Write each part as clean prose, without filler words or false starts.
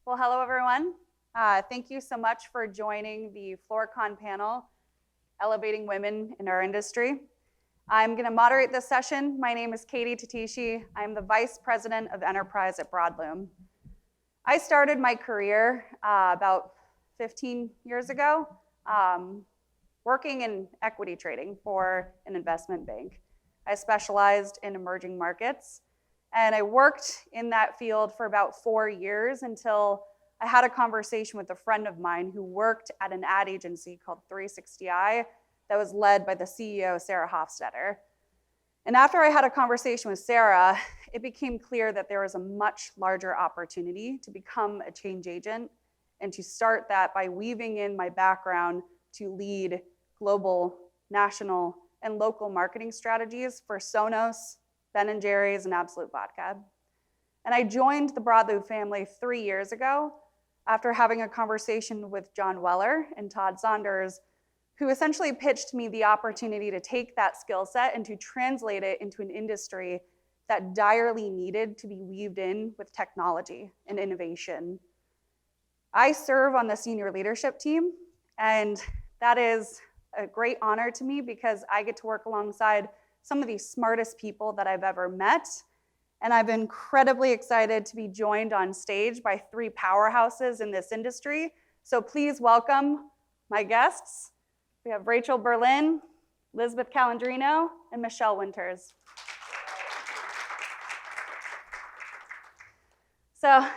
Well, hello, everyone. Thank you so much for joining the FloorCon panel, Elevating Women in Our Industry. I'm going to moderate this session. My name is Katie Tatishi. I'm the Vice President of Enterprise at Broadloom. I started my career about 15 years ago working in equity trading for an investment bank. I specialized in emerging markets, and I worked in that field for about 4 years until I had a conversation with a friend of mine who worked at an ad agency called 360i that was led by the CEO, Sarah Hofstetter. And after I had a conversation with Sarah, it became clear that there was a much larger opportunity to become a change agent and to start that by weaving in my background to lead global, national, and local marketing strategies for Sonos, Ben & Jerry's, and Absolut Vodka. And I joined the Broadloom family 3 years ago after having a conversation with John Weller and Todd Saunders, who essentially pitched me the opportunity to take that skill set and to translate it into an industry that direly needed to be weaved in with technology and innovation. I serve on the senior leadership team, and that is a great honor to me because I get to work alongside some of the smartest people that I've ever met. And I'm incredibly excited to be joined on stage by 3 powerhouses in this industry. So please welcome my guests. We have Rachel Berlin, Lisbeth Calandrino, and Michelle Winters. So we're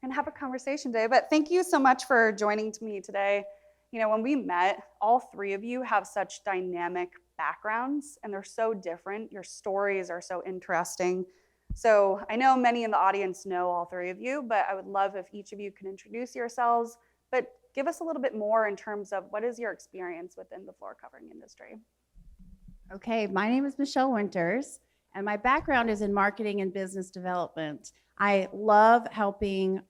gonna have a conversation today, but thank you so much for joining me today. You know, when we met, all 3 of you have such dynamic backgrounds, and they're so different. Your stories are so interesting. So I know many in the audience know all 3 of you, but I would love if each of you could introduce yourselves, but give us a little bit more in terms of what is your experience within the floor covering industry. Okay, my name is Michelle Winters, and my background is in marketing and business development. I love helping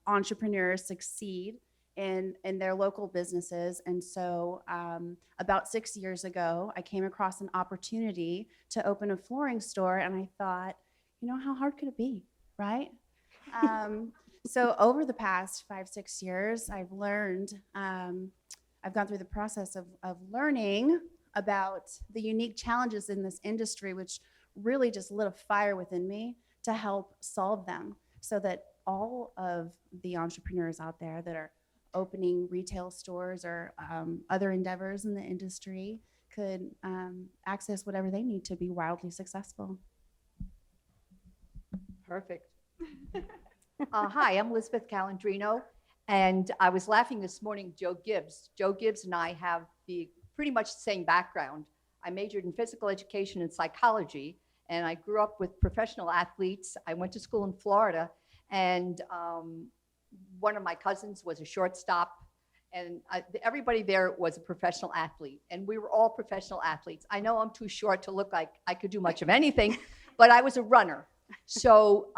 entrepreneurs succeed in their local businesses. And so about 6 years ago, I came across an opportunity to open a flooring store, and I thought, you know, how hard could it be, right? So over the past 5-6 years, I've learned, I've gone through the process of learning about the unique challenges in this industry, which really just lit a fire within me to help solve them so that all of the entrepreneurs out there that are opening retail stores or other endeavors in the industry could access whatever they need to be wildly successful. Perfect. Hi, I'm Lisbeth Calandrino, and I was laughing this morning, Joe Gibbs. Joe Gibbs and I have pretty much the same background. I majored in physical education and psychology, and I grew up with professional athletes. I went to school in Florida, and one of my cousins was a shortstop, and everybody there was a professional athlete, and we were all professional athletes. I know I'm too short to look like I could do much of anything, but I was a runner. So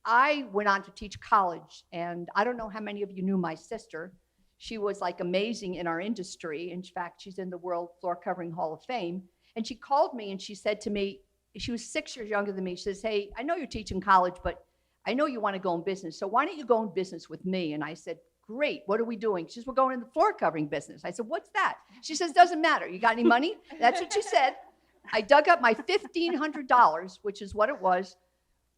I went on to teach college, and I don't know how many of you knew my sister. She was like amazing in our industry. In fact, she's in the World Floor Covering Hall of Fame. And she called me and she said to me, she was 6 years younger than me. She says, hey, I know you're teaching college, but I know you want to go in business. So why don't you go in business with me? And I said, great, what are we doing? She says, we're going in the floor covering business. I said, what's that? She says, doesn't matter. You got any money? That's what she said. I dug up my $1,500, which is what it was.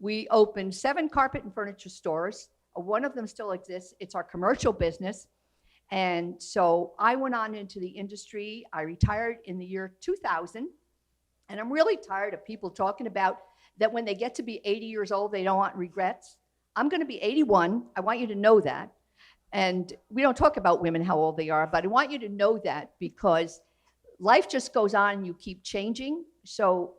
We opened 7 carpet and furniture stores. One of them still exists. It's our commercial business. And so I went on into the industry. I retired in the year 2000. And I'm really tired of people talking about that when they get to be 80 years old, they don't want regrets. I'm going to be 81. I want you to know that. And we don't talk about women, how old they are, but I want you to know that because life just goes on and you keep changing. So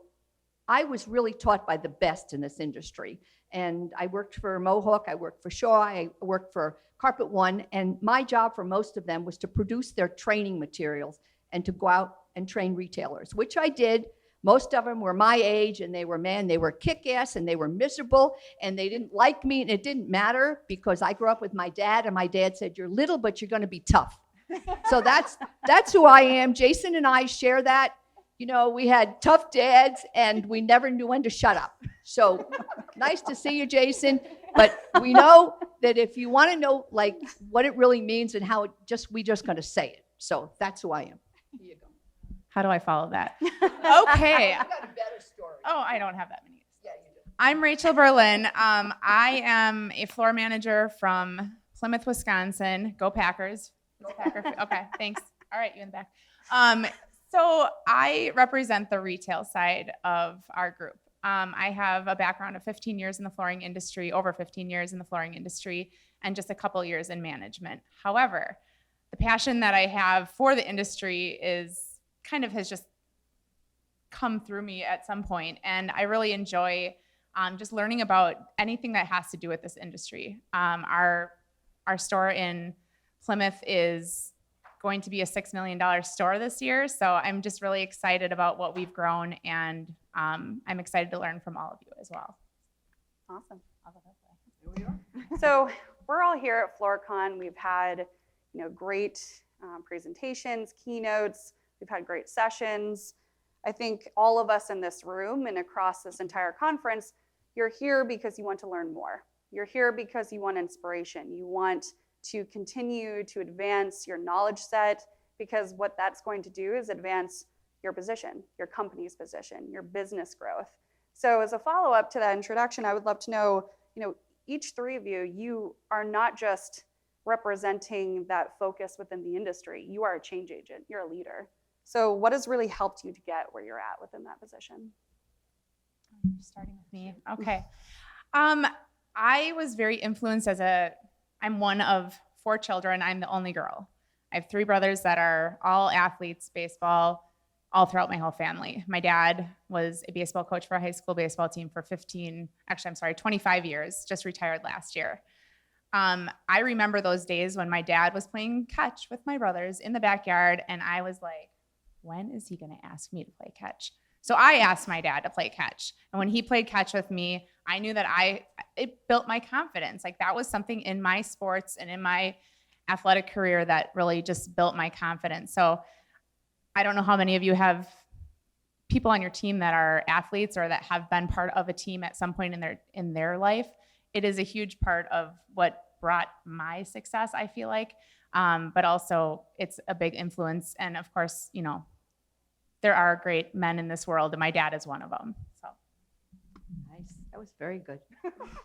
I was really taught by the best in this industry. And I worked for Mohawk, I worked for Shaw, I worked for Carpet One, and my job for most of them was to produce their training materials and to go out and train retailers, which I did. Most of them were my age, and they were kick-ass, and they were miserable, and they didn't like me, and it didn't matter because I grew up with my dad, and my dad said, you're little, but you're gonna be tough. So that's who I am. Jason and I share that. You know, we had tough dads, and we never knew when to shut up. So nice to see you, Jason. But we know that if you want to know like what it really means and how it we just going to say it. So that's who I am. Here you go. How do I follow that? Okay. I got a better story. Oh, I don't have that many. Yeah, you do. I'm Rachel Berlin. I am a floor manager from Plymouth, Wisconsin. Go Packers. Okay, thanks. All right, you in the back. So I represent the retail side of our group. I have a background of 15 years in the flooring industry, over 15 years in the flooring industry, and just a couple years in management. However, the passion that I have for the industry has just come through me at some point, and I really enjoy just learning about anything that has to do with this industry. Our store in Plymouth is going to be a $6 million store this year, so I'm just really excited about what we've grown, and I'm excited to learn from all of you as well. Awesome. Here we are. So we're all here at FloorCon. We've had, great presentations, keynotes. We've had great sessions. I think all of us in this room and across this entire conference, you're here because you want to learn more. You're here because you want inspiration. You want to continue to advance your knowledge set, because what that's going to do is advance your position, your company's position, your business growth. So as a follow-up to that introduction, I would love to know, each three of you are not just representing that focus within the industry. You are a change agent. You're a leader. So what has really helped you to get where you're at within that position? Starting with me. Okay. I was very influenced I'm one of 4 children. I'm the only girl. I have 3 brothers that are all athletes, baseball, all throughout my whole family. My dad was a baseball coach for a high school baseball team for 25 years, just retired last year. I remember those days when my dad was playing catch with my brothers in the backyard, and I was like, when is he going to ask me to play catch? So I asked my dad to play catch. And when he played catch with me, I knew that it built my confidence. Like, that was something in my sports and in my athletic career that really just built my confidence. So I don't know how many of you have people on your team that are athletes or that have been part of a team at some point in their life. It is a huge part of what brought my success, I feel like. But also it's a big influence. And of course, there are great men in this world, and my dad is one of them. So Nice. That was very good.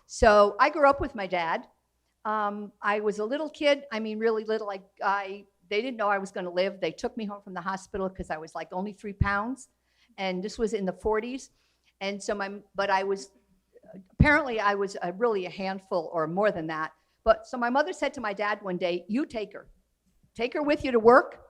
So I grew up with my dad. I was a little kid. I mean, really little. They didn't know I was going to live. They took me home from the hospital because I was like only 3 pounds, and this was in the 40s. And so I was really a handful, or more than that. But so my mother said to my dad one day, "You take her with you to work,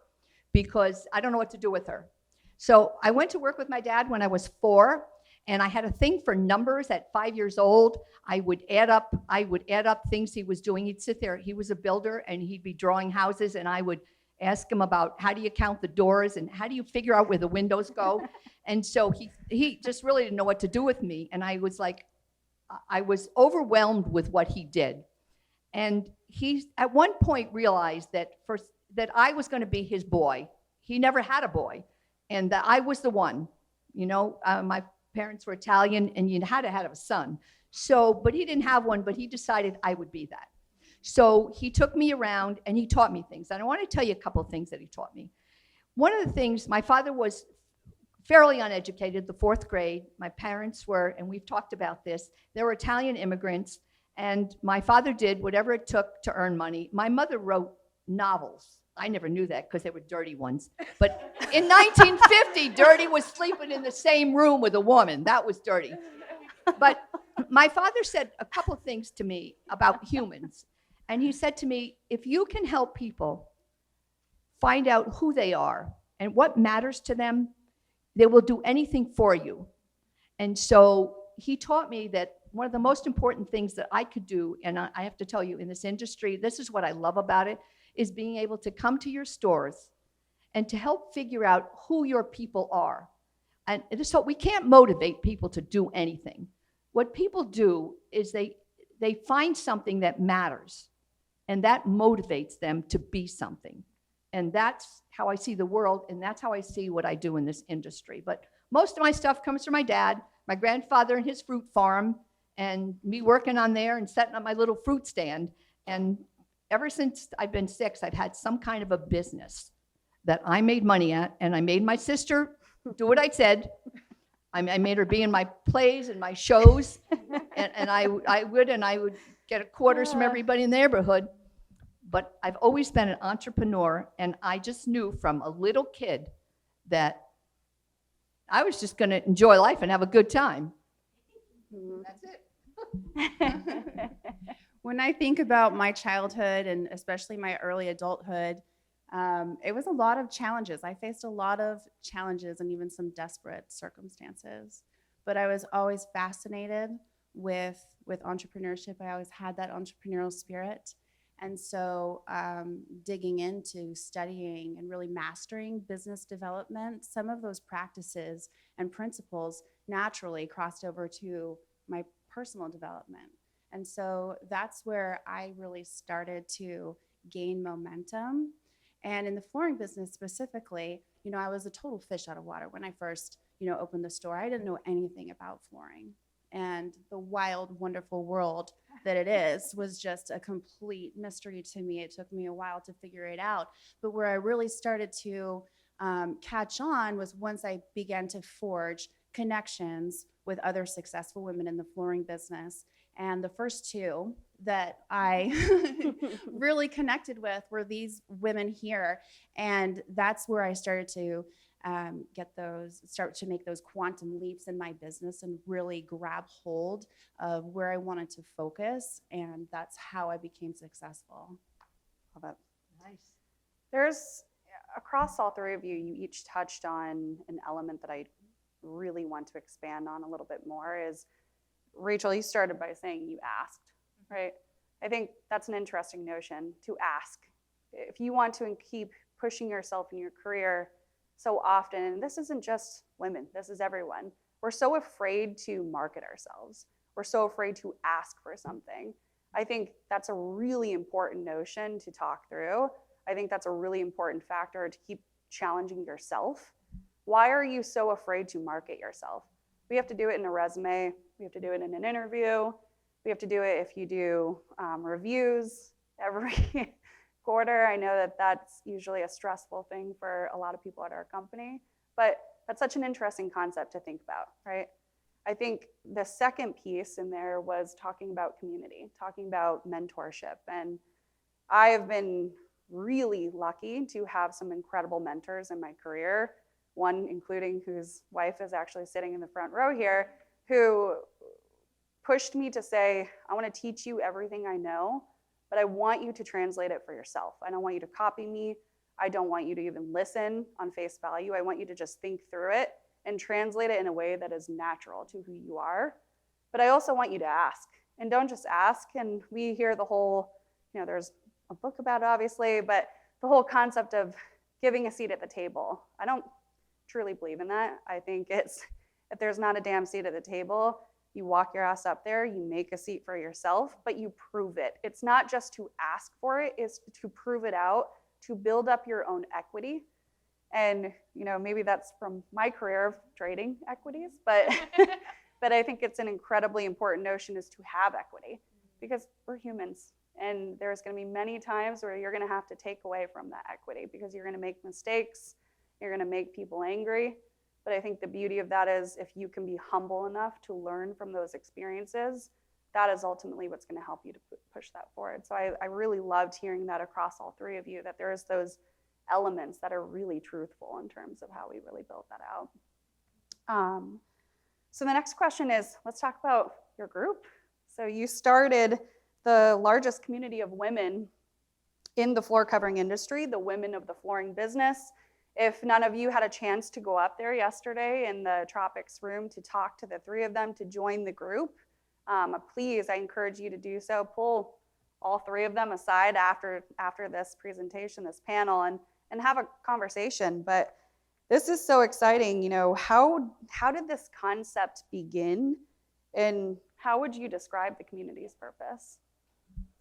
because I don't know what to do with her." So I went to work with my dad when I was 4, and I had a thing for numbers at 5 years old. I would add up things he was doing. He'd sit there. He was a builder, and he'd be drawing houses, and I would ask him about how do you count the doors and how do you figure out where the windows go. And so he just really didn't know what to do with me, and I was overwhelmed with what he did. And he at one point realized that I was going to be his boy. He never had a boy, and that I was the one. My parents were Italian, and you had to have a son. So, but he didn't have one, but he decided I would be that. So he took me around and he taught me things. And I want to tell you a couple of things that he taught me. One of the things, my father was fairly uneducated, the 4th grade. My parents were, and we've talked about this, they were Italian immigrants. And my father did whatever it took to earn money. My mother wrote novels. I never knew that because they were dirty ones. But in 1950, dirty was sleeping in the same room with a woman. That was dirty. But my father said a couple of things to me about humans. And he said to me, if you can help people find out who they are and what matters to them, they will do anything for you. And so he taught me that one of the most important things that I could do, and I have to tell you, in this industry, this is what I love about it, is being able to come to your stores and to help figure out who your people are. And so we can't motivate people to do anything. What people do is they find something that matters, and that motivates them to be something. And that's how I see the world, and that's how I see what I do in this industry. But most of my stuff comes from my dad, my grandfather and his fruit farm, and me working on there and setting up my little fruit stand. And ever since I've been 6, I've had some kind of a business that I made money at, and I made my sister do what I said. I made her be in my plays and my shows, and I would get quarters from everybody in the neighborhood. But I've always been an entrepreneur, and I just knew from a little kid that I was just going to enjoy life and have a good time. That's it. When I think about my childhood and especially my early adulthood, it was a lot of challenges. I faced a lot of challenges and even some desperate circumstances. But I was always fascinated with entrepreneurship. I always had that entrepreneurial spirit. And so digging into studying and really mastering business development, some of those practices and principles naturally crossed over to my personal development. And so that's where I really started to gain momentum. And in the flooring business specifically, I was a total fish out of water when I first, opened the store. I didn't know anything about flooring. And the wild, wonderful world that it is was just a complete mystery to me. It took me a while to figure it out. But where I really started to catch on was once I began to forge connections with other successful women in the flooring business. And the first 2 that I really connected with were these women here. And that's where I started to start to make those quantum leaps in my business and really grab hold of where I wanted to focus. And that's how I became successful. Love it. Nice. There's, across all 3 of you, you each touched on an element that I really want to expand on a little bit more is, Rachel, you started by saying you asked, right? I think that's an interesting notion, to ask. If you want to keep pushing yourself in your career so often, and this isn't just women, this is everyone, we're so afraid to market ourselves. We're so afraid to ask for something. I think that's a really important notion to talk through. I think that's a really important factor to keep challenging yourself. Why are you so afraid to market yourself? We have to do it in a resume. We have to do it in an interview. We have to do it if you do reviews every quarter. I know that that's usually a stressful thing for a lot of people at our company, but that's such an interesting concept to think about, right? I think the second piece in there was talking about community, talking about mentorship. And I have been really lucky to have some incredible mentors in my career, one including whose wife is actually sitting in the front row here, who pushed me to say, I want to teach you everything I know, but I want you to translate it for yourself. I don't want you to copy me. I don't want you to even listen on face value. I want you to just think through it and translate it in a way that is natural to who you are. But I also want you to ask. And don't just ask. And we hear the whole, there's a book about it, obviously, but the whole concept of giving a seat at the table. I don't truly believe in that. I think it's, if there's not a damn seat at the table, you walk your ass up there, you make a seat for yourself, but you prove it. It's not just to ask for it, it's to prove it out, to build up your own equity. And maybe that's from my career of trading equities, but but I think it's an incredibly important notion is to have equity, because we're humans. And there's going to be many times where you're going to have to take away from that equity because you're going to make mistakes, you're going to make people angry. But I think the beauty of that is if you can be humble enough to learn from those experiences, that is ultimately what's going to help you to push that forward. So I really loved hearing that across all 3 of you, that there's those elements that are really truthful in terms of how we really built that out. So the next question is, let's talk about your group. So you started the largest community of women in the floor covering industry, the women of the flooring business. If none of you had a chance to go up there yesterday in the Tropics room to talk to the 3 of them to join the group, please, I encourage you to do so. Pull all 3 of them aside after this presentation, this panel, and have a conversation. But this is so exciting. How did this concept begin, and how would you describe the community's purpose?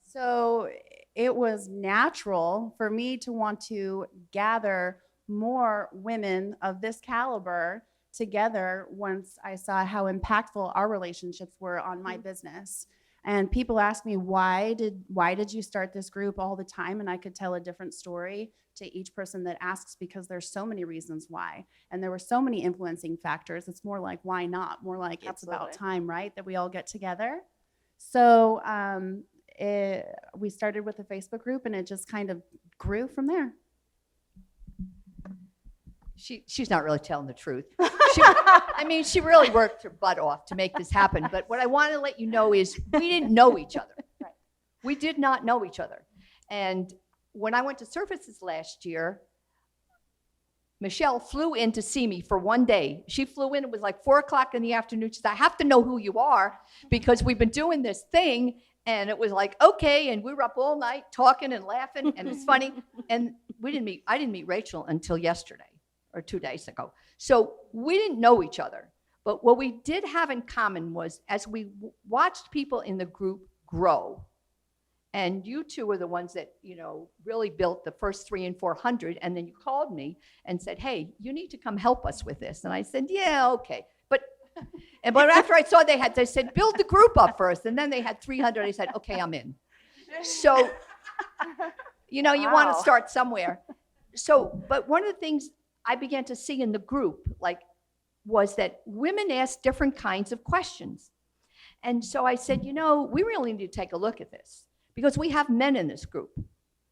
So it was natural for me to want to gather more women of this caliber together once I saw how impactful our relationships were on my business. And people ask me, why did you start this group all the time? And I could tell a different story to each person that asks, because there's so many reasons why. And there were so many influencing factors. It's more like, why not? More like, it's about time, right? That we all get together. So we started with a Facebook group, and it just kind of grew from there. She's not really telling the truth. She really worked her butt off to make this happen. But what I want to let you know is we didn't know each other. Right. We did not know each other. And when I went to Surfaces last year, Michelle flew in to see me for one day. She flew in, it was like 4:00 in the afternoon. She said, I have to know who you are because we've been doing this thing. And it was like, okay. And we were up all night talking and laughing, and it's funny. And I didn't meet Rachel until yesterday or 2 days ago. So we didn't know each other. But what we did have in common was, as we watched people in the group grow, and you two were the ones that, really built the first 300 and 400. And then you called me and said, hey, you need to come help us with this. And I said, yeah, okay. But after I saw they said, build the group up first. And then they had 300. I said, okay, I'm in. So, you want to start somewhere. So, but one of the things I began to see in the group, was that women asked different kinds of questions. And so I said, we really need to take a look at this, because we have men in this group,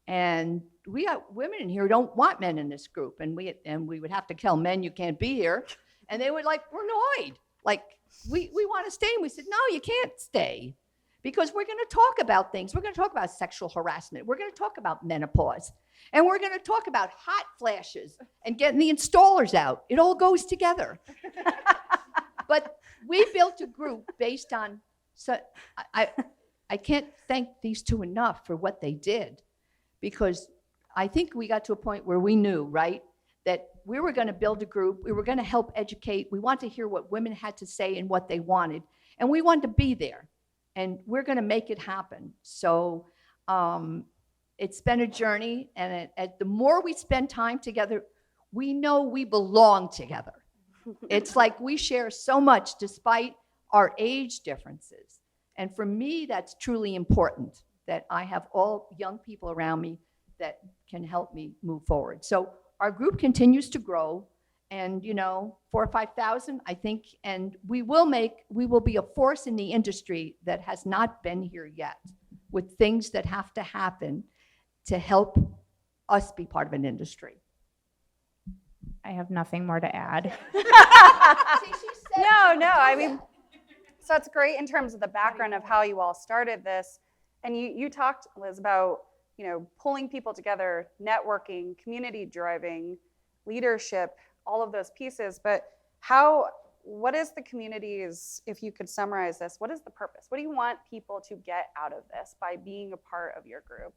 and we got women in here who don't want men in this group. And we would have to tell men, you can't be here. And they would we're annoyed. We want to stay. And we said, no, you can't stay, because we're going to talk about things. We're going to talk about sexual harassment. We're going to talk about menopause. And we're going to talk about hot flashes and getting the installers out. It all goes together. But we built a group based on, I can't thank these two enough for what they did, because I think we got to a point where we knew, right, that we were going to build a group. We were going to help educate. We wanted to hear what women had to say and what they wanted. And we wanted to be there. And we're going to make it happen. So it's been a journey. And the more we spend time together, we know we belong together. It's like we share so much despite our age differences. And for me, that's truly important, that I have all young people around me that can help me move forward. So our group continues to grow, and 4,000 or 5,000, I think, and we will be a force in the industry that has not been here yet, with things that have to happen to help us be part of an industry. I have nothing more to add. No. So it's great in terms of the background of how you all started this. And you talked, Liz, about, pulling people together, networking, community driving, leadership, all of those pieces. But what is the community's, if you could summarize this, what is the purpose? What do you want people to get out of this by being a part of your group?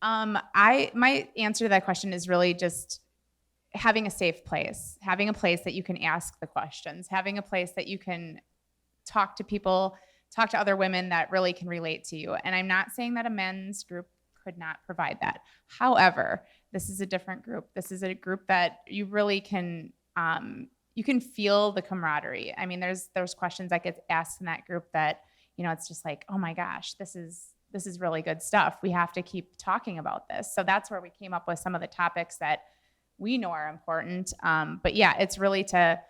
My answer to that question is really just having a safe place, having a place that you can ask the questions, having a place that you can talk to people, talk to other women that really can relate to you. And I'm not saying that a men's group could not provide that. However, this is a different group. This is a group that you really can, you can feel the camaraderie. I mean, there's questions that get asked in that group that, it's just like, oh my gosh, this is really good stuff. We have to keep talking about this. So that's where we came up with some of the topics that we know are important. But yeah, it's really to,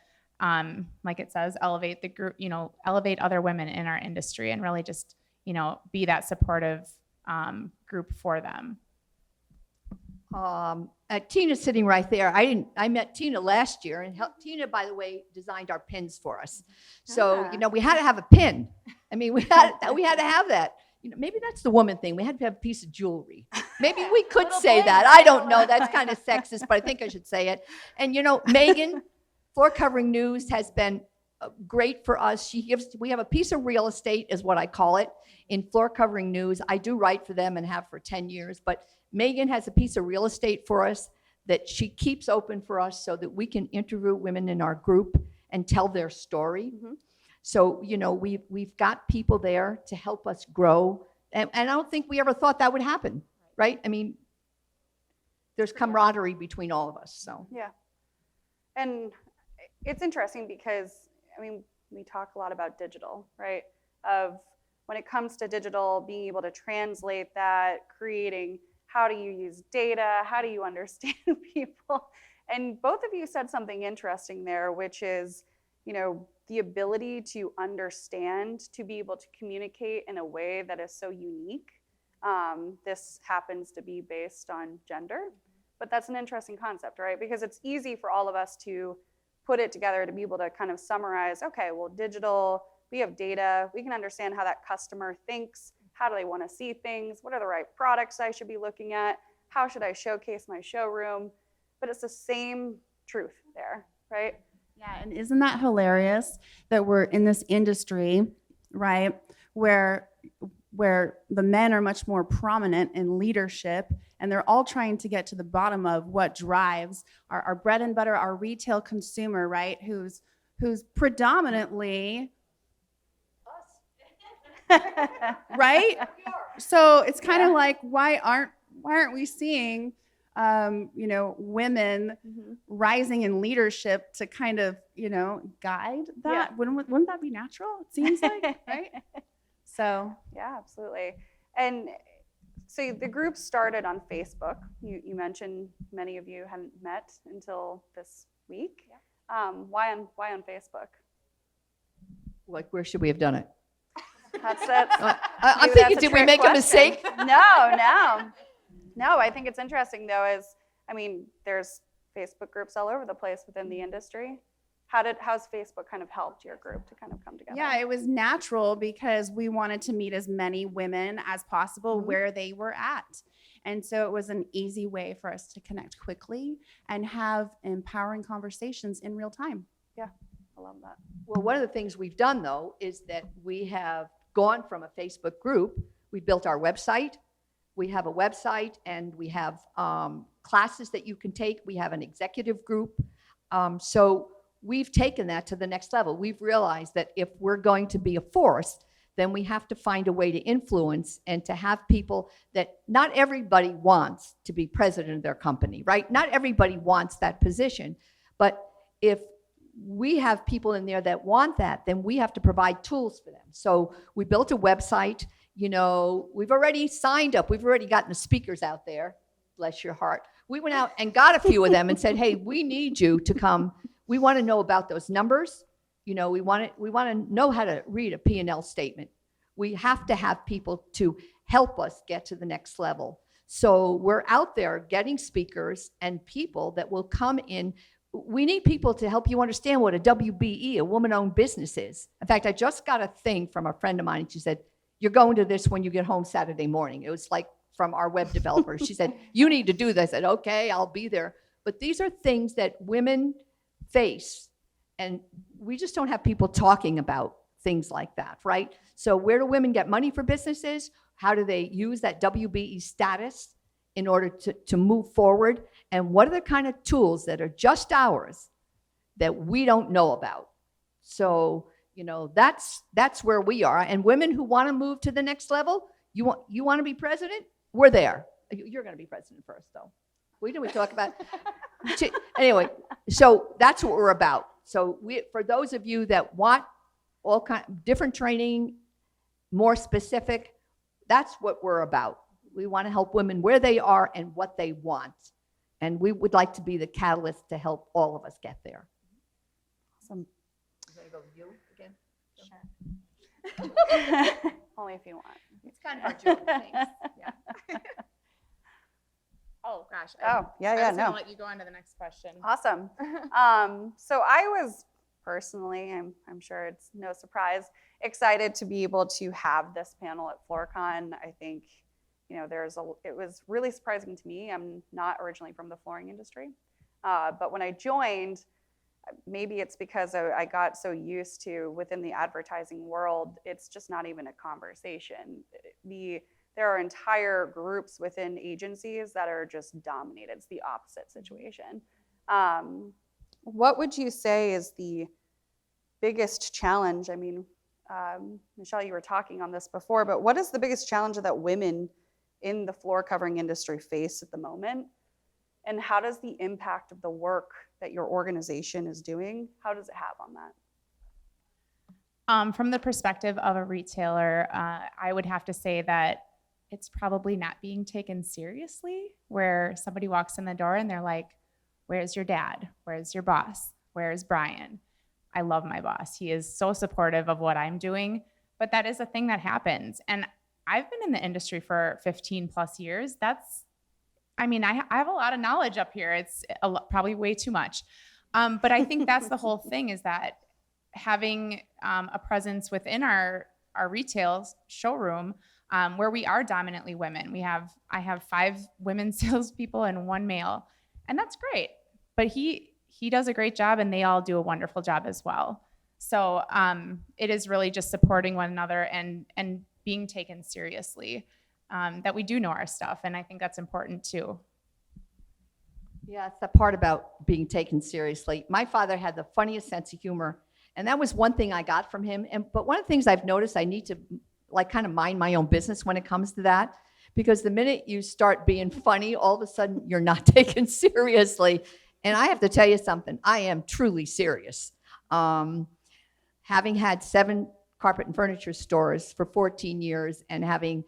like it says, elevate the group, elevate other women in our industry, and really just, be that supportive group for them. Tina's sitting right there. I met Tina last year, and Tina, by the way, designed our pins for us. So, we had to have a pin. I mean, we had to have that. Maybe that's the woman thing. We had to have a piece of jewelry. Maybe we could say that. I don't know. That's kind of sexist, but I think I should say it. And Megan, Floor Covering News has been great for us. We have a piece of real estate, is what I call it, in Floor Covering News. I do write for them and have for 10 years, but Megan has a piece of real estate for us that she keeps open for us so that we can interview women in our group and tell their story. Mm-hmm. So, we've got people there to help us grow. And I don't think we ever thought that would happen, right? I mean, there's camaraderie between all of us, so. Yeah. And it's interesting because, I mean, we talk a lot about digital, right? Of when it comes to digital, being able to translate that, creating, how do you use data? How do you understand people? And both of you said something interesting there, which is, the ability to understand, to be able to communicate in a way that is so unique. This happens to be based on gender, but that's an interesting concept, right? Because it's easy for all of us to put it together to be able to kind of summarize, okay, well, digital, we have data, we can understand how that customer thinks, how do they want to see things, what are the right products I should be looking at, how should I showcase my showroom? But it's the same truth there, right? Yeah, and isn't that hilarious that we're in this industry, right, where the men are much more prominent in leadership, and they're all trying to get to the bottom of what drives our bread and butter, our retail consumer, right, who's predominantly right? So it's kind of like, why aren't we seeing women rising in leadership to kind of, guide that? Yeah. Wouldn't that be natural? It seems like, right? So yeah, absolutely. And so the group started on Facebook. You mentioned many of you hadn't met until this week. Yeah. Why on Facebook? Like, where should we have done it? I'm thinking, did we make a mistake? No. I think it's interesting though. There's Facebook groups all over the place within the industry. How's Facebook kind of helped your group to kind of come together? yeah, it was natural because we wanted to meet as many women as possible where they were at. And so it was an easy way for us to connect quickly and have empowering conversations in real time. Yeah, I love that. Well, one of the things we've done, though, is that we have gone from a Facebook group. We built our website. We have a website, and we have classes that you can take. We have an executive group. So we've taken that to the next level. We've realized that if we're going to be a force, then we have to find a way to influence and to have people that not everybody wants to be president of their company, right? Not everybody wants that position. But if we have people in there that want that, then we have to provide tools for them. So we built a website. We've already signed up. We've already gotten the speakers out there. Bless your heart. We went out and got a few of them and said, hey, we need you to come. We want to know about those numbers. We want to know how to read a P&L statement. We have to have people to help us get to the next level. So we're out there getting speakers and people that will come in. We need people to help you understand what a WBE, a woman-owned business, is. In fact, I just got a thing from a friend of mine, and she said, you're going to this when you get home Saturday morning. It was like from our web developer. She said, you need to do this. I said, okay, I'll be there. But these are things that women face, and we just don't have people talking about things like that, right? So where do women get money for businesses? How do they use that WBE status in order to move forward? And what are the kind of tools that are just ours that we don't know about? So, that's where we are. And women who want to move to the next level, you want to be president? We're there. You're going to be president first, though. We talk about anyway. So that's what we're about. So for those of you that want all kind of different training, more specific, that's what we're about. We want to help women where they are and what they want. And we would like to be the catalyst to help all of us get there. Awesome. I'm going to go with you again. Sure. Only if you want. It's kind of our job. Thanks. Yeah. Oh gosh. Oh, yeah, I was no. gonna let you go on to the next question. Awesome. So I was personally, I'm sure it's no surprise, excited to be able to have this panel at FloorCon. I think, it was really surprising to me. I'm not originally from the flooring industry, but when I joined, maybe it's because I got so used to within the advertising world, it's just not even a conversation. There are entire groups within agencies that are just dominated. It's the opposite situation. What would you say is the biggest challenge? Michelle, you were talking on this before, but what is the biggest challenge that women in the floor covering industry face at the moment? And how does the impact of the work that your organization is doing, how does it have on that? From the perspective of a retailer, I would have to say that it's probably not being taken seriously, where somebody walks in the door and they're like, where's your dad? Where's your boss? Where's Brian? I love my boss. He is so supportive of what I'm doing, but that is a thing that happens. And I've been in the industry for 15 plus years. I have a lot of knowledge up here. It's probably way too much. But I think that's the whole thing, is that having a presence within our retail showroom, where we are dominantly women. I have 5 women salespeople and 1 male, and that's great. But he does a great job, and they all do a wonderful job as well. So it is really just supporting one another and being taken seriously, that we do know our stuff, and I think that's important too. Yeah, it's the part about being taken seriously. My father had the funniest sense of humor, and that was one thing I got from him. But one of the things I've noticed, I need to kind of mind my own business when it comes to that, because the minute you start being funny, all of a sudden you're not taken seriously. And I have to tell you something, I am truly serious. Having had 7 carpet and furniture stores for 14 years and having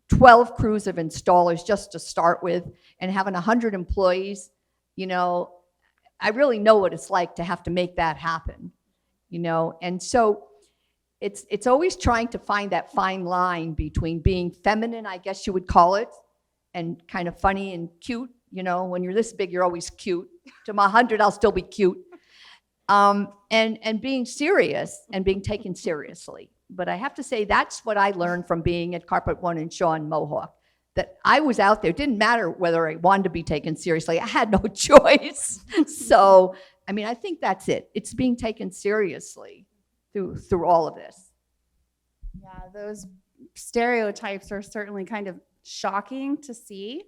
12 crews of installers just to start with, and having 100 employees, I really know what it's like to have to make that happen, and so it's always trying to find that fine line between being feminine, I guess you would call it, and kind of funny and cute. When you're this big, you're always cute. To my 100, I'll still be cute. And being serious and being taken seriously. But I have to say, that's what I learned from being at Carpet One and Shaw and Mohawk, that I was out there. It didn't matter whether I wanted to be taken seriously. I had no choice. So, I think that's it. It's being taken seriously through all of this. Yeah, those stereotypes are certainly kind of shocking to see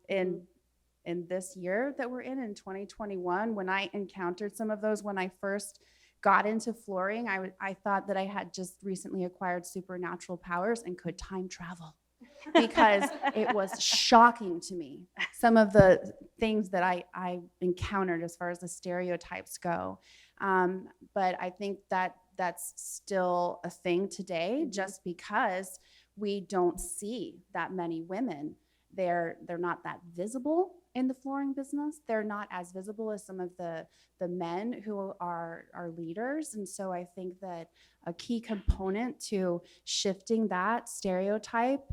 in this year that we're in 2021. When I encountered some of those when I first got into flooring, I thought that I had just recently acquired supernatural powers and could time travel, because it was shocking to me, some of the things that I encountered as far as the stereotypes go. But I think that that's still a thing today, just because we don't see that many women. They're not that visible in the flooring business. They're not as visible as some of the men who are leaders. And so I think that a key component to shifting that stereotype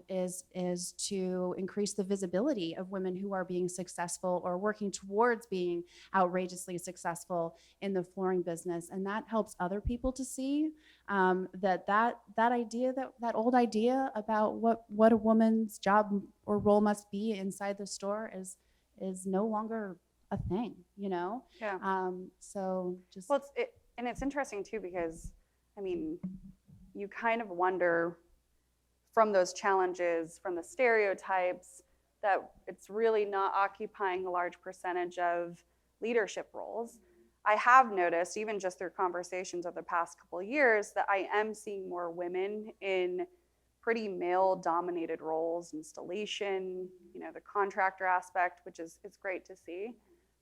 is to increase the visibility of women who are being successful or working towards being outrageously successful in the flooring business. And that helps other people to see that idea, that old idea about what a woman's job or role must be inside the store is no longer a thing, Yeah. So just and it's interesting too, because you kind of wonder, from those challenges, from the stereotypes, that it's really not occupying a large percentage of leadership roles. I have noticed, even just through conversations over the past couple of years, that I am seeing more women in pretty male-dominated roles, installation, the contractor aspect, which is great to see.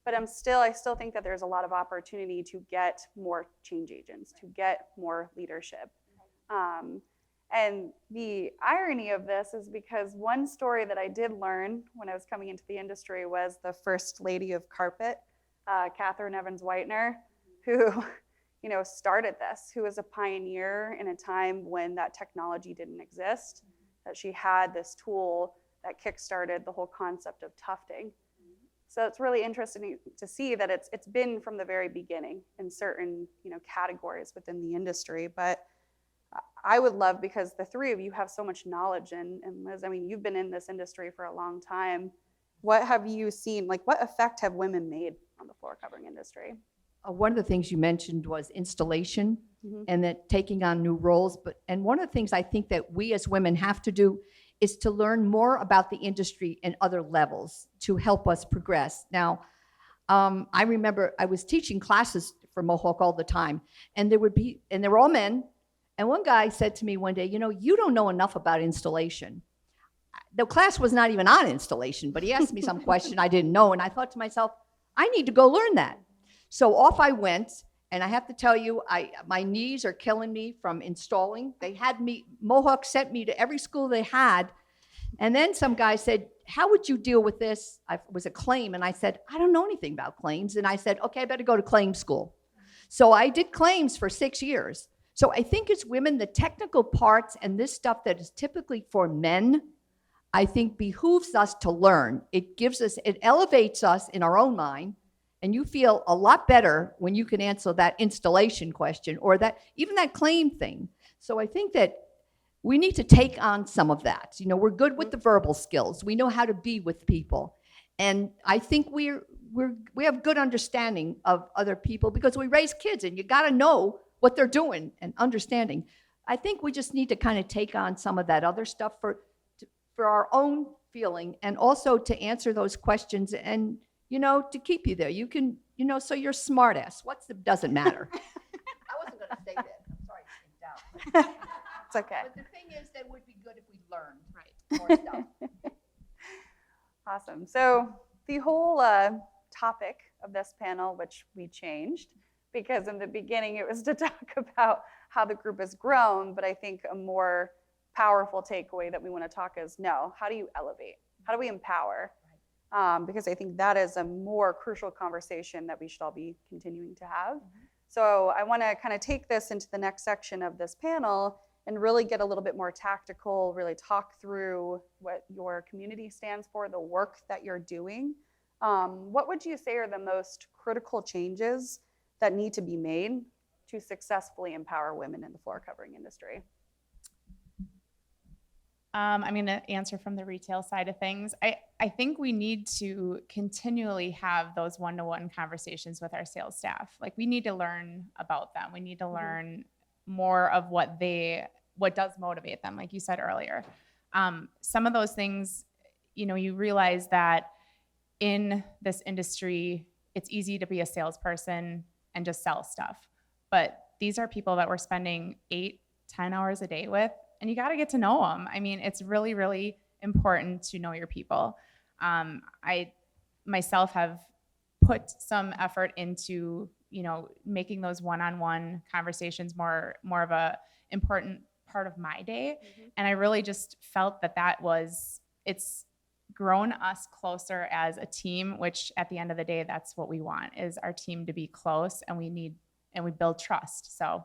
But I still think that there's a lot of opportunity to get more change agents, to get more leadership. And the irony of this is because one story that I did learn when I was coming into the industry was the first lady of carpet, Catherine Evans Whitener, who started this, who was a pioneer in a time when that technology didn't exist, that she had this tool that kickstarted the whole concept of tufting. So it's really interesting to see that it's been from the very beginning in certain categories within the industry. But I would love, because the 3 of you have so much knowledge, and Liz, you've been in this industry for a long time. What have you seen? What effect have women made on the floor covering industry? One of the things you mentioned was installation, and that taking on new roles. And one of the things I think that we as women have to do is to learn more about the industry and other levels to help us progress. Now, I remember I was teaching classes for Mohawk all the time, and they were all men. And one guy said to me one day, you don't know enough about installation. the class was not even on installation, but he asked me some question I didn't know. And I thought to myself, I need to go learn that. So off I went. And I have to tell you, my knees are killing me from installing. They had me, Mohawk sent me to every school they had. And then some guy said, how would you deal with this? It was a claim. And I said, I don't know anything about claims. And I said, okay, I better go to claim school. So I did claims for 6 years. So I think as women, the technical parts and this stuff that is typically for men, I think behooves us to learn. It gives us, it elevates us in our own mind. And you feel a lot better when you can answer that installation question or that even that claim thing. So I think that we need to take on some of that. You know, we're good with the verbal skills. We know how to be with people. And I think we have good understanding of other people because we raise kids and you got to know what they're doing and understanding. I think we just need to kind of take on some of that other stuff for our own feeling and also to answer those questions and, you know, to keep you there. You can, you know, so you're smart ass. Doesn't matter. I wasn't going to say that. I'm sorry to take down. It's okay. But the thing is that it would be good if we learned more stuff. Awesome. So the whole topic of this panel, which we changed, because in the beginning it was to talk about how the group has grown, but I think a more powerful takeaway that we want to talk is, no, how do you elevate? How do we empower? Because I think that is a more crucial conversation that we should all be continuing to have. So I want to kind of take this into the next section of this panel and really get a little bit more tactical, really talk through what your community stands for, the work that you're doing. What would you say are the most critical changes that need to be made to successfully empower women in the floor covering industry? I'm going to answer from the retail side of things. I think we need to continually have those one-to-one conversations with our sales staff. Like, we need to learn about them. We need to learn more of what does motivate them, like you said earlier. Some of those things, you know, you realize that in this industry, it's easy to be a salesperson and just sell stuff. But these are people that we're spending 8-10 hours a day with. And you got to get to know them. I mean, it's really, really important to know your people. I myself have put some effort into, you know, making those one-on-one conversations more of a important part of my day. And I really just felt it's grown us closer as a team, which at the end of the day, that's what we want, is our team to be close, and we build trust. So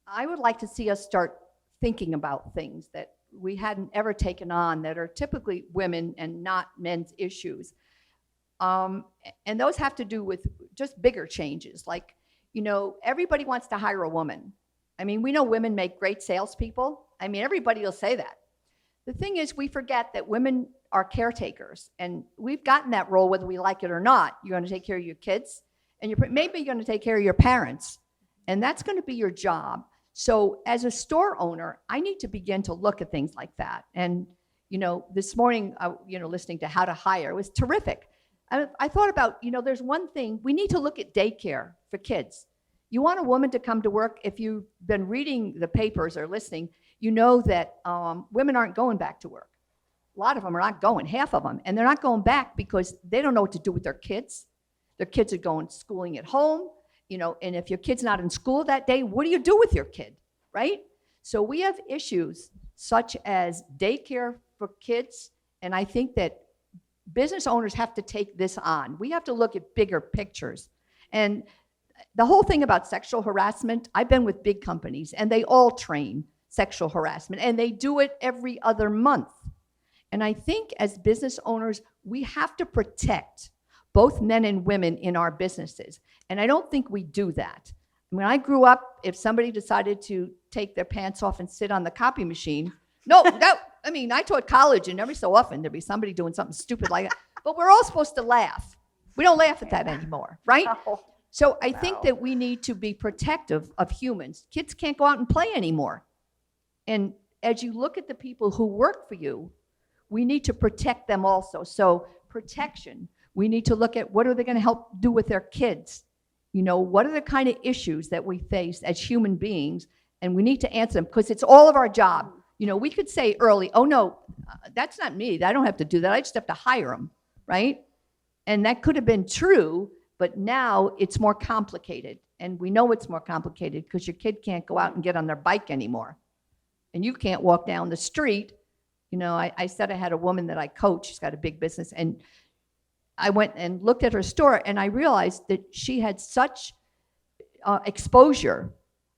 I would like to see us start thinking about things that we hadn't ever taken on that are typically women and not men's issues. And those have to do with just bigger changes. Like, you know, everybody wants to hire a woman. I mean, we know women make great salespeople. I mean, everybody will say that. The thing is, we forget that women are caretakers, and we've gotten that role whether we like it or not. You're going to take care of your kids, and maybe you're going to take care of your parents, and that's going to be your job. So as a store owner, I need to begin to look at things like that. And, you know, this morning, listening to How to Hire, it was terrific. I thought about, you know, there's one thing, we need to look at daycare for kids. You want a woman to come to work, if you've been reading the papers or listening, you know that women aren't going back to work. A lot of them are not going, half of them. And they're not going back because they don't know what to do with their kids. Their kids are going schooling at home. You know, and if your kid's not in school that day, what do you do with your kid, right? So we have issues such as daycare for kids, and I think that business owners have to take this on. We have to look at bigger pictures. And the whole thing about sexual harassment, I've been with big companies, and they all train sexual harassment, and they do it every other month. And I think as business owners, we have to protect both men and women in our businesses. And I don't think we do that. When I grew up, if somebody decided to take their pants off and sit on the copy machine, I mean, I taught college, and every so often there'd be somebody doing something stupid like that. But we're all supposed to laugh. We don't laugh at that anymore, right? So I think that we need to be protective of humans. Kids can't go out and play anymore. And as you look at the people who work for you, we need to protect them also. So protection. We need to look at what are they going to help do with their kids? You know, what are the kind of issues that we face as human beings? And we need to answer them because it's all of our job You know, we could say early, oh no, that's not me. I don't have to do that. I just have to hire them, right? And that could have been true, but now it's more complicated. And we know it's more complicated because your kid can't go out and get on their bike anymore. And you can't walk down the street. You know, I said I had a woman that I coach, she's got a big business, and I went and looked at her store and I realized that she had such exposure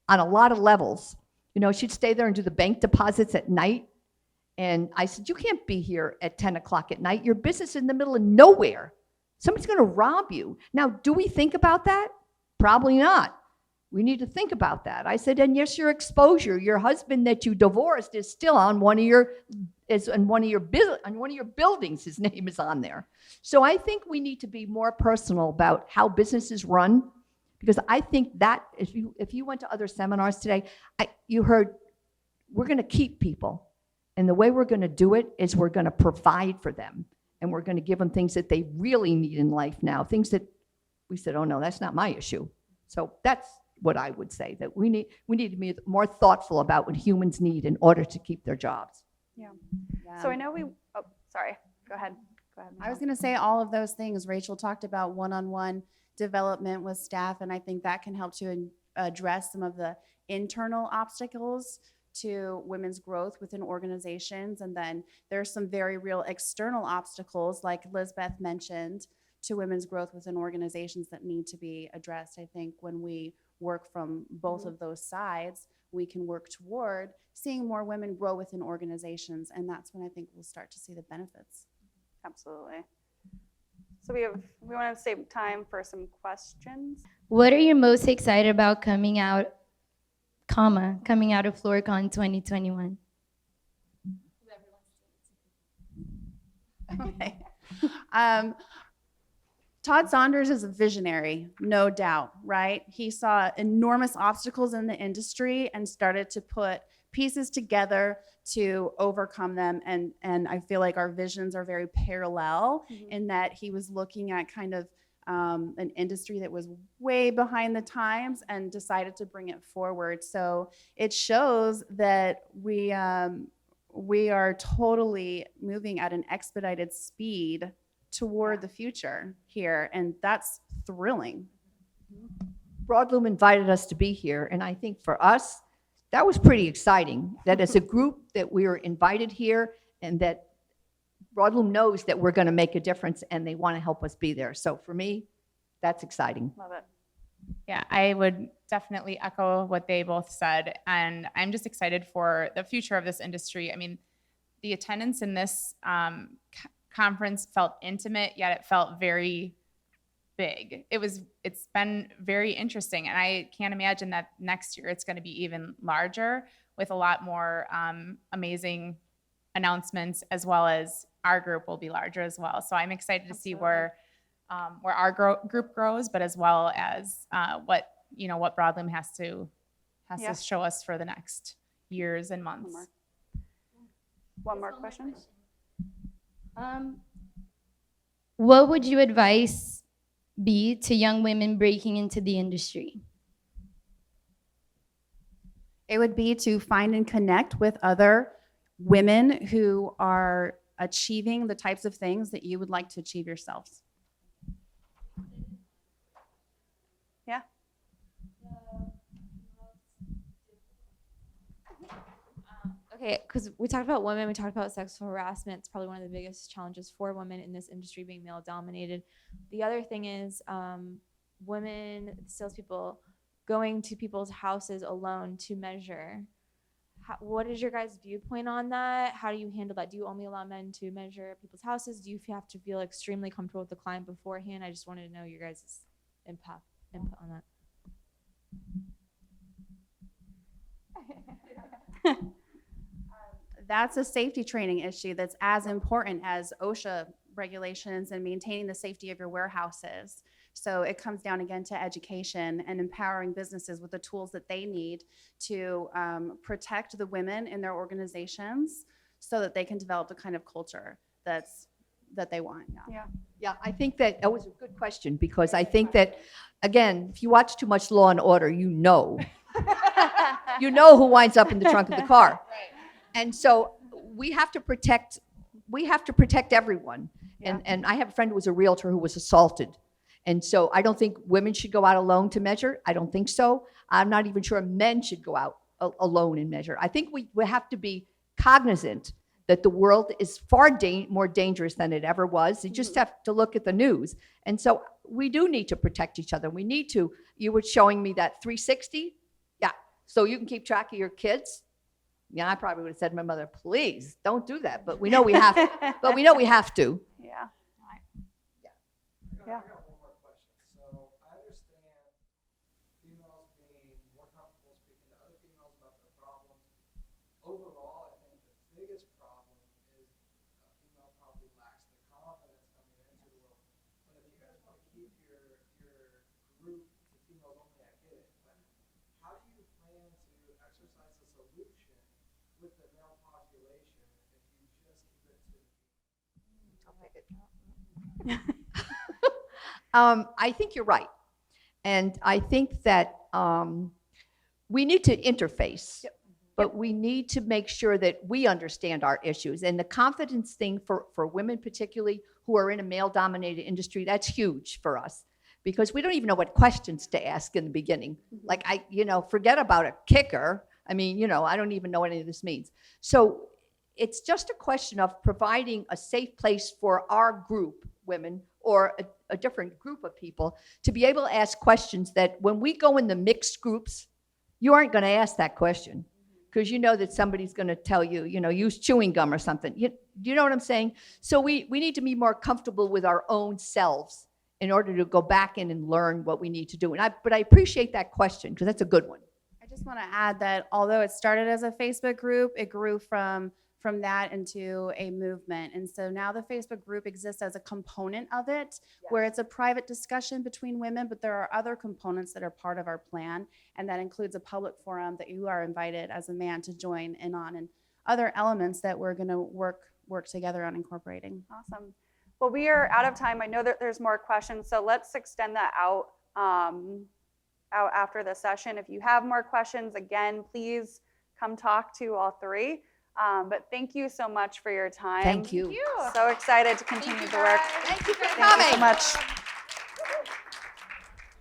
on a lot of levels. You know, she'd stay there and do the bank deposits at night. And I said, you can't be here at 10 o'clock at night. Your business is in the middle of nowhere. Somebody's going to rob you. Now, do we think about that? Probably not. We need to think about that. I said, and yes, your exposure, your husband that you divorced is still on one of your buildings. His name is on there. So I think we need to be more personal about how businesses run, because I think that if you went to other seminars today, you heard we're going to keep people, and the way we're going to do it is we're going to provide for them, and we're going to give them things that they really need in life now, things that we said, oh no, that's not my issue. So that's what I would say, that we need to be more thoughtful about what humans need in order to keep their jobs. Yeah. So I know sorry, go ahead. I was going to say all of those things. Rachel talked about one-on-one development with staff, and I think that can help to address some of the internal obstacles to women's growth within organizations. And then there's some very real external obstacles, like Lisbeth mentioned, to women's growth within organizations that need to be addressed. I think when we work from both of those sides, we can work toward seeing more women grow within organizations, and that's when I think we'll start to see the benefits. Absolutely. So we want to save time for some questions. What are you most excited about coming out of FloorCon 2021? Okay. Todd Saunders is a visionary, no doubt, right? He saw enormous obstacles in the industry and started to put pieces together to overcome them. And I feel like our visions are very parallel in that he was looking at kind of an industry that was way behind the times and decided to bring it forward. So it shows that we are totally moving at an expedited speed toward the future here, and that's thrilling. Broadloom invited us to be here, and I think for us, that was pretty exciting, that as a group that we were invited here and that Broadloom knows that we're going to make a difference and they want to help us be there. So for me, that's exciting. Love it. Yeah, I would definitely echo what they both said. And I'm just excited for the future of this industry. I mean, the attendance in this conference felt intimate, yet it felt very big. It's been very interesting. And I can't imagine that next year it's going to be even larger with a lot more amazing announcements, as well as our group will be larger as well. So I'm excited to see where our group grows, but as well as what Broadloom has to show us for the next years and months. One more question. What would your advice be to young women breaking into the industry? It would be to find and connect with other women who are achieving the types of things that you would like to achieve yourselves. Yeah. Okay, because we talked about women, we talked about sexual harassment. It's probably one of the biggest challenges for women in this industry, being male dominated. The other thing is women, salespeople, going to people's houses alone to measure. What is your guys' viewpoint on that? How do you handle that? Do you only allow men to measure people's houses? Do you have to feel extremely comfortable with the client beforehand? I just wanted to know your guys' input on that. That's a safety training issue that's as important as OSHA regulations and maintaining the safety of your warehouses. So it comes down again to education and empowering businesses with the tools that they need to protect the women in their organizations so that they can develop the kind of culture that they want. Yeah, I think that was a good question, because I think that, again, if you watch too much Law and Order, you know who winds up in the trunk of the car. And so we have to protect everyone. And I have a friend who was a realtor who was assaulted. And so I don't think women should go out alone to measure. I don't think so. I'm not even sure men should go out alone and measure. I think we have to be cognizant that the world is far more dangerous than it ever was. You just have to look at the news. And so we do need to protect each other. We need to, you were showing me that 360. Yeah, so you can keep track of your kids. Yeah, I probably would have said to my mother, please don't do that. But we know we have to. But we know we have to. Yeah. I got one more question. So I understand females being more comfortable speaking to other females about their problems. Overall, I think the biggest problem is a female probably lacks the confidence coming into the world. But if you guys want to keep your group to females only, I get it. But how do you plan to exercise the solution with the male population if you just keep it to I'll pick it. I think you're right. And I think that we need to interface, but we need to make sure that we understand our issues. And the confidence thing for women particularly who are in a male-dominated industry, that's huge for us because we don't even know what questions to ask in the beginning. Like, forget about a kicker. I mean, I don't even know what any of this means. So it's just a question of providing a safe place for our group, women, or a different group of people to be able to ask questions that when we go in the mixed groups, you aren't going to ask that question because you know that somebody's going to tell you, use chewing gum or something. You know what I'm saying? So we need to be more comfortable with our own selves in order to go back in and learn what we need to do. But I appreciate that question because that's a good one. I just want to add that although it started as a Facebook group, it grew from that into a movement. And so now the Facebook group exists as a component of it, where it's a private discussion between women, but there are other components that are part of our plan. And that includes a public forum that you are invited as a man to join in on, and other elements that we're going to work together on incorporating. Awesome. Well, we are out of time. I know that there's more questions, so let's extend that out after the session. If you have more questions, again, please come talk to all three. But thank you so much for your time. Thank you. So excited to continue the work. Thank you for Thank coming. you so much.